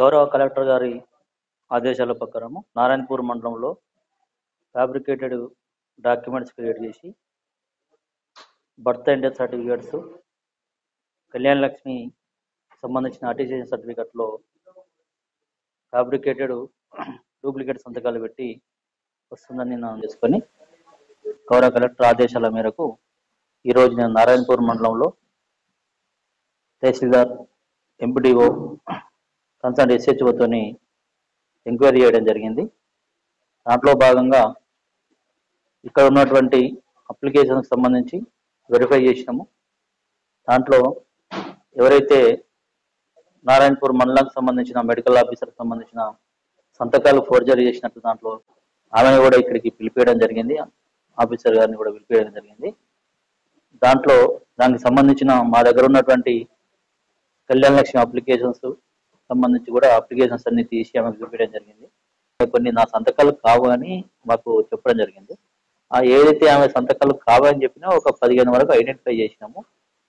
గౌరవ కలెక్టర్ గారి ఆదేశాల ప్రకారము నారాయణపూర్ మండలంలో ఫ్యాబ్రికేటెడ్ డాక్యుమెంట్స్ క్రియేట్ చేసి birth and death certificates, Kalyana Lakshmi సంబంధించిన అటెస్టేషన్ సర్టిఫికేట్లో ఫ్యాబ్రికేటెడ్ డూప్లికేట్ సంతకాలు పెట్టి వస్తుందని నేను చేసుకొని గౌరవ కలెక్టర్ ఆదేశాల మేరకు ఈరోజు నేను నారాయణపూర్ మండలంలో తహసీల్దార్, ఎంపీడీఓ, కన్సర్న్ ఎస్హెచ్ఓతోని ఎంక్వైరీ చేయడం జరిగింది. దాంట్లో భాగంగా ఇక్కడ ఉన్నటువంటి అప్లికేషన్కి సంబంధించి వెరిఫై చేసినాము. దాంట్లో ఎవరైతే నారాయణపూర్ మండలానికి సంబంధించిన మెడికల్ ఆఫీసర్కి సంబంధించిన సంతకాలు ఫోర్జరీ చేసినట్టు దాంట్లో ఆమెను కూడా ఇక్కడికి పిలిపేయడం జరిగింది. ఆఫీసర్ గారిని కూడా పిలిపేయడం జరిగింది. దాంట్లో దానికి సంబంధించిన మా దగ్గర ఉన్నటువంటి కళ్యాణ లక్ష్మి అప్లికేషన్స్ సంబంధించి కూడా అప్లికేషన్స్ అన్ని తీసి ఆమెకు చూపించడం జరిగింది. కొన్ని నా సంతకాలు కావు అని మాకు చెప్పడం జరిగింది. ఏదైతే ఆమె సంతకాలు కావని చెప్పినా ఒక 15 వరకు ఐడెంటిఫై చేసినాము.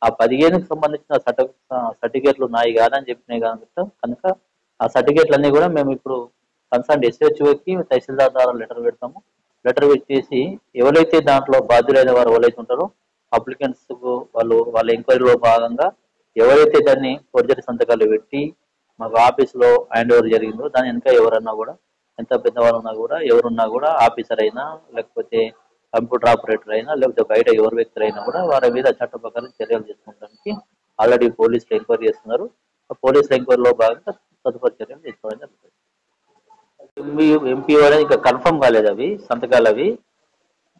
ఆ 15కి సంబంధించిన సర్టిఫికేట్లు నాయి కాదని చెప్పినాయి కనుక ఆ సర్టిఫికేట్లు అన్ని కూడా మేము ఇప్పుడు కన్సర్న్ ఎస్హెచ్ఓకి తహసీల్దార్ ద్వారా లెటర్ పెడతాము. లెటర్ పెట్టేసి ఎవరైతే దాంట్లో బాధ్యులైన వారు ఎవరైతే ఉంటారో అప్లికెంట్స్ వాళ్ళ ఎంక్వైరీలో భాగంగా ఎవరైతే దాన్ని ఫోర్జరీ సంతకాలు పెట్టి మాకు ఆఫీసులో హ్యాండ్ ఓవర్ జరిగిందో దాని వెనక ఎవరన్నా కూడా, ఎంత పెద్దవాళ్ళు ఉన్నా కూడా, ఎవరున్నా కూడా, ఆఫీసర్ అయినా లేకపోతే కంప్యూటర్ ఆపరేటర్ అయినా లేకపోతే బయట ఎవరు వ్యక్తులు అయినా కూడా వారి మీద చట్ట ప్రకారం చర్యలు తీసుకోవడానికి ఆల్రెడీ పోలీసులు ఎంక్వైరీ చేస్తున్నారు. ఆ పోలీసుల ఎంక్వైరీలో భాగంగా తదుపరి చర్యలు తీసుకోవడం జరుగుతుంది. ఎంపీఓ అనేది ఇంకా కన్ఫర్మ్ కాలేదు అవి సంతకాలు. అవి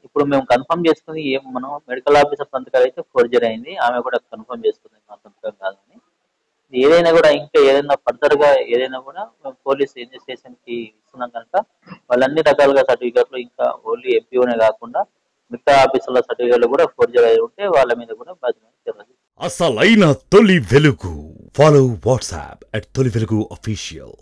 ఇప్పుడు మేము కన్ఫర్మ్ చేసుకుని మనం మెడికల్ ఆఫీసర్ సంతకాలు అయితే ఫోర్జరీ అయింది, ఆమె కూడా కన్ఫర్మ్ చేసుకుంది మా సంతకం కాదని. ఏదైనా కూడా ఇంకా ఏదైనా ఫర్దర్ గా ఏదైనా కూడా మేము పోలీస్ ఇన్వెస్టిగేషన్ కి ఇస్తున్నాం కనుక వాళ్ళన్ని రకాలుగా సర్టిఫికేట్లు ఇంకా ఓన్లీ ఎంపీఓనే కాకుండా మిగతా ఆఫీసుల సర్టిఫికేట్లు కూడా ఫోర్జరీ అయి ఉంటే వాళ్ళ మీద కూడా బాధ్యత జరగదు. అసలైన తొలి వెలుగు. ఫాలో వాట్సాప్ @తొలి వెలుగు official.